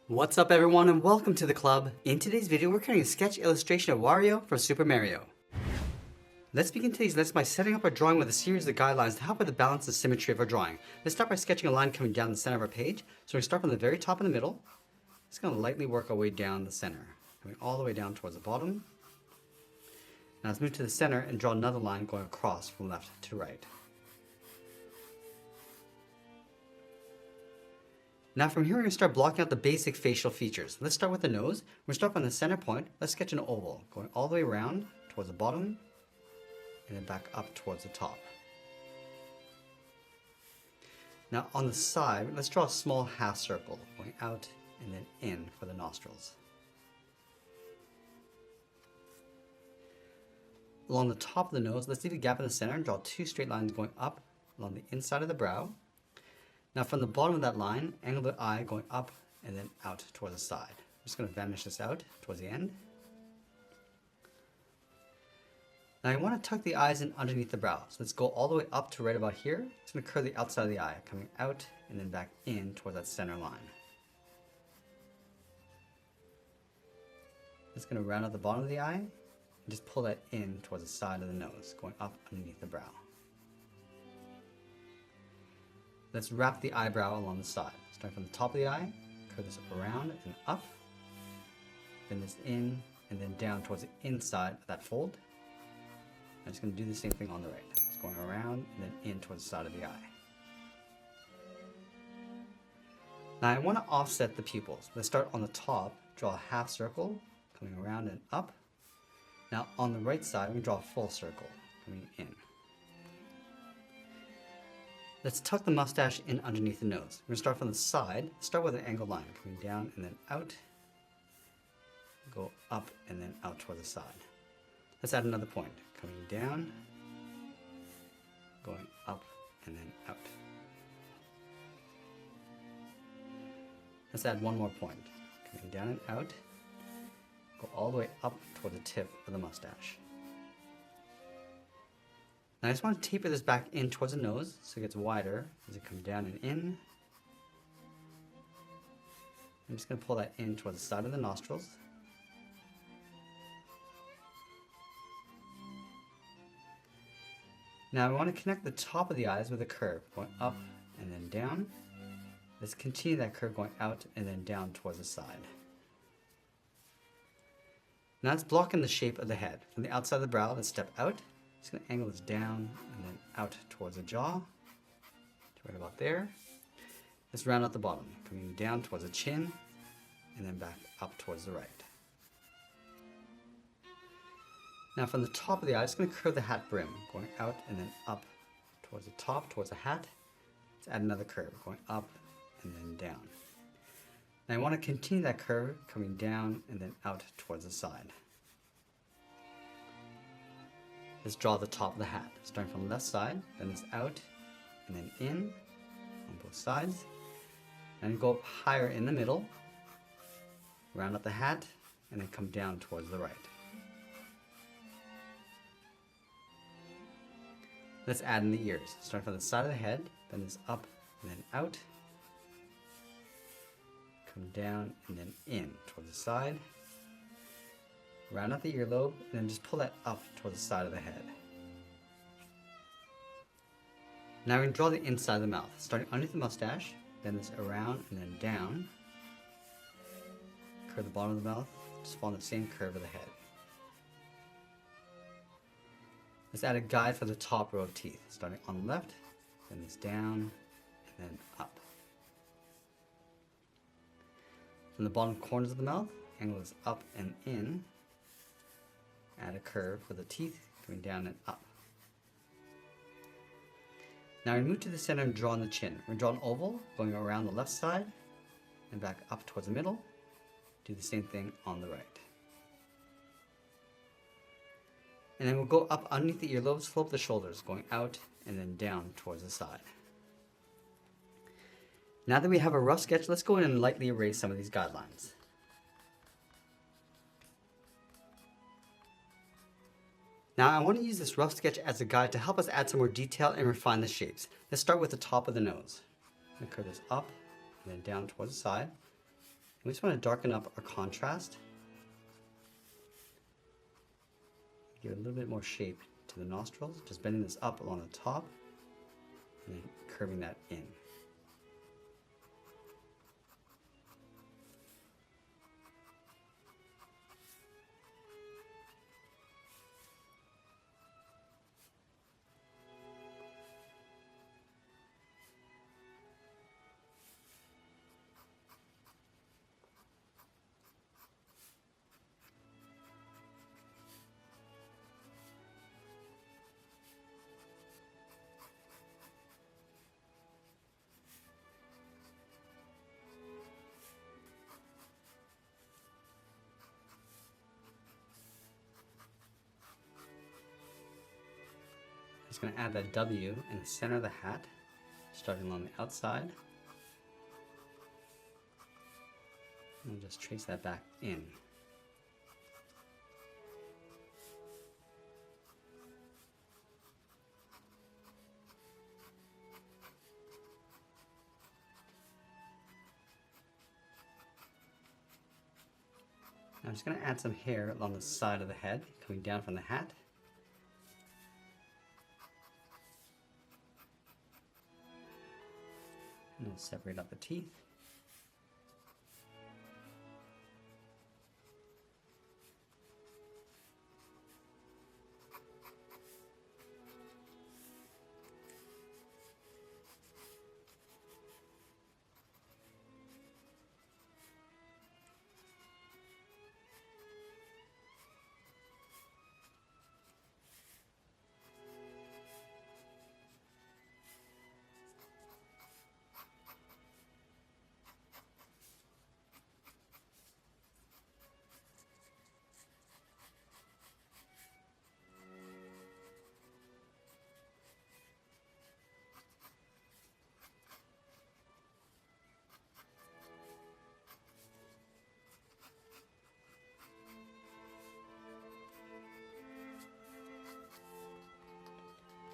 What's up everyone and welcome to the club. In today's video we're creating a sketch illustration of Wario from Super Mario. Let's begin today's lesson by setting up our drawing with a series of guidelines to help with the balance and symmetry of our drawing. Let's start by sketching a line coming down the center of our page. So we start from the very top in the middle. Just going to lightly work our way down the center, coming all the way down towards the bottom. Now let's move to the center and draw another line going across from left to right. Now from here we're going to start blocking out the basic facial features. Let's start with the nose. We're going to start from the center point. Let's sketch an oval going all the way around towards the bottom and then back up towards the top. Now on the side, let's draw a small half circle going out and then in for the nostrils. Along the top of the nose, let's leave a gap in the center and draw two straight lines going up along the inside of the brow. Now from the bottom of that line, angle the eye going up and then out towards the side. I'm just going to vanish this out towards the end. Now I want to tuck the eyes in underneath the brow. So let's go all the way up to right about here. It's going to curve the outside of the eye, coming out and then back in towards that center line. It's going to round out the bottom of the eye and just pull that in towards the side of the nose, going up underneath the brow. Let's wrap the eyebrow along the side. Starting from the top of the eye, curve this around and up, bend this in and then down towards the inside of that fold. I'm just going to do the same thing on the right. It's going around and then in towards the side of the eye. Now I want to offset the pupils. Let's start on the top, draw a half circle, coming around and up. Now on the right side, we draw a full circle, coming in. Let's tuck the mustache in underneath the nose. We're going to start from the side, start with an angled line, coming down and then out, go up and then out toward the side. Let's add another point, coming down, going up and then out. Let's add one more point, coming down and out, go all the way up toward the tip of the mustache. Now I just want to taper this back in towards the nose so it gets wider as it comes down and in. I'm just going to pull that in towards the side of the nostrils. Now I want to connect the top of the eyes with a curve going up and then down. Let's continue that curve going out and then down towards the side. Now it's blocking the shape of the head. From the outside of the brow, let's step out. Just going to angle this down and then out towards the jaw, to right about there. Let's round out the bottom, coming down towards the chin and then back up towards the right. Now from the top of the eye, it's going to curve the hat brim, going out and then up towards the top, towards the hat. Let's add another curve, going up and then down. Now I want to continue that curve, coming down and then out towards the side. Let's draw the top of the hat, starting from the left side, then this out, and then in on both sides. And go up higher in the middle, round up the hat, and then come down towards the right. Let's add in the ears, starting from the side of the head, then this up, and then out, come down, and then in towards the side. Round out the earlobe, and then just pull that up towards the side of the head. Now we're going to draw the inside of the mouth, starting underneath the mustache, bend this around and then down. Curve the bottom of the mouth, just follow the same curve of the head. Let's add a guide for the top row of teeth, starting on the left, bend this down, and then up. From the bottom corners of the mouth, angle this up and in. Add a curve for the teeth, coming down and up. Now we move to the center and draw on the chin. We're going to draw an oval, going around the left side, and back up towards the middle. Do the same thing on the right. And then we'll go up underneath the earlobes, slope the shoulders, going out and then down towards the side. Now that we have a rough sketch, let's go in and lightly erase some of these guidelines. Now I want to use this rough sketch as a guide to help us add some more detail and refine the shapes. Let's start with the top of the nose. I'm going to curve this up and then down towards the side. We just want to darken up our contrast. Give it a little bit more shape to the nostrils, just bending this up along the top and then curving that in. Just going to add that W in the center of the hat, starting along the outside. And just trace that back in. I'm just going to add some hair along the side of the head, coming down from the hat. And we'll separate out the teeth.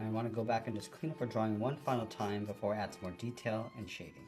And I want to go back and just clean up our drawing one final time before I add some more detail and shading.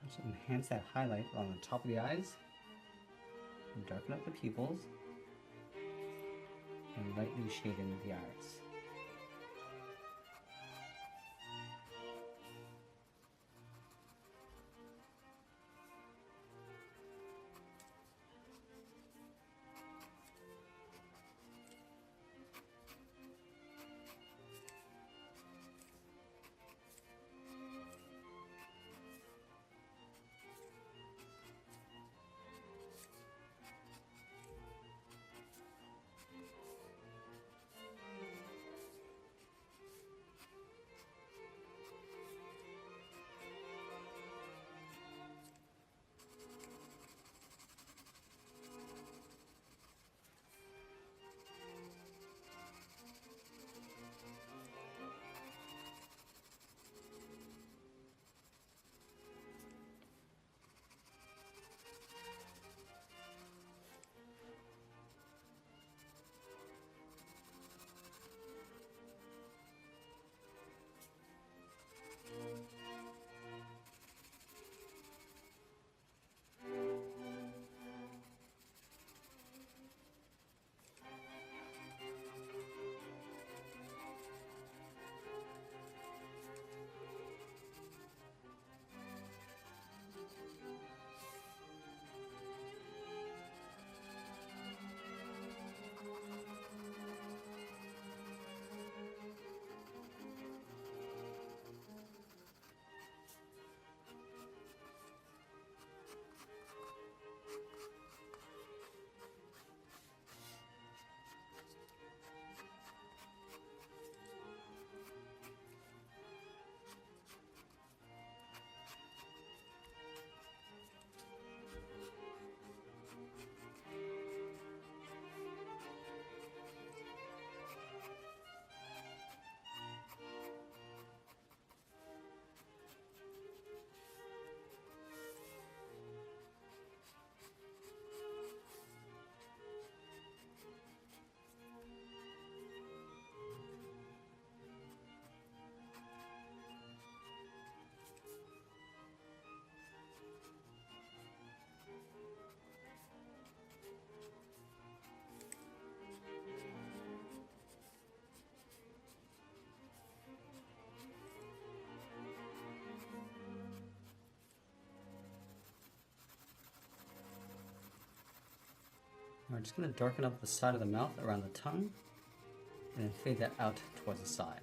Just enhance that highlight on the top of the eyes, and darken up the pupils, and lightly shade in the iris. We're just going to darken up the side of the mouth around the tongue and then fade that out towards the side.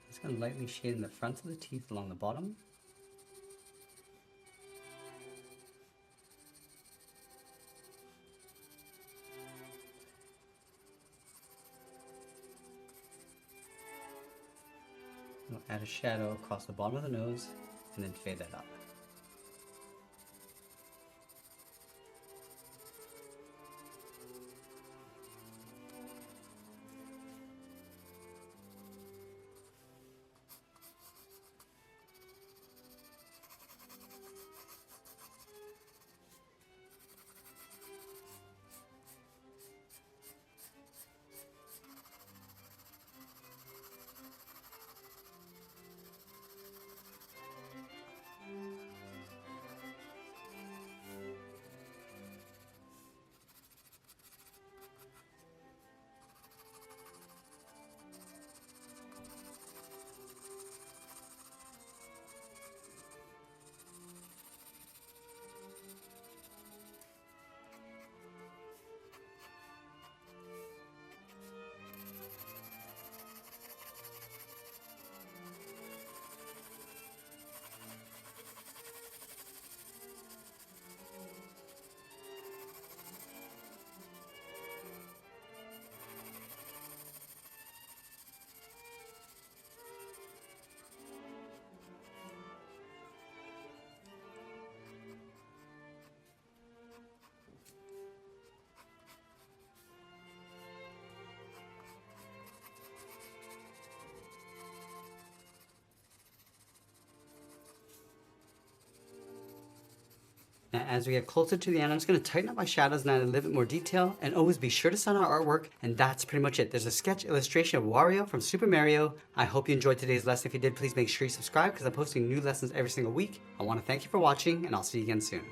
Just going to lightly shade in the fronts of the teeth along the bottom. We'll add a shadow across the bottom of the nose and then fade that up. Now, as we get closer to the end, I'm just going to tighten up my shadows and add a little bit more detail, and always be sure to sign our artwork, and that's pretty much it. There's a sketch illustration of Wario from Super Mario. I hope you enjoyed today's lesson. If you did, please make sure you subscribe because I'm posting new lessons every single week. I want to thank you for watching, and I'll see you again soon.